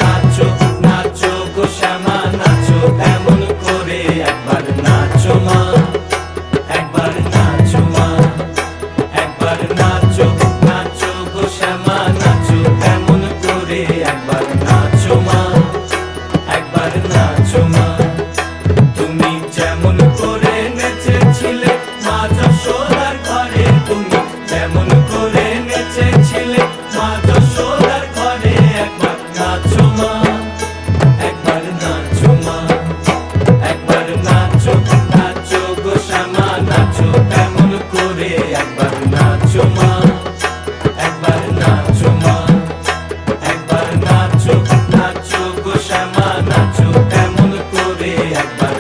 নাচো নাচো গো শ্যামা নাচো এমন করে, একবার নাচো মা, একবার নাচো মা, একবার নাচো নাচো গো শ্যামা নাচো এমন করে, একবার নাচো মা, একবার নাচো মা। তুমি যেমন করে নেচেছিলে মা যশোদার ঘরে, তুমি যেমন করে নেচেছিলে মা যশোদার ঘরে, একবার নাচো মা, একবার নাচো মা, একবার নাচো নাচো গো শ্যামা নাচো এমন করে, একবার নাচো মা, একবার নাচো মা, একবার নাচো নাচো গো শ্যামা নাচো এমন করে, একবার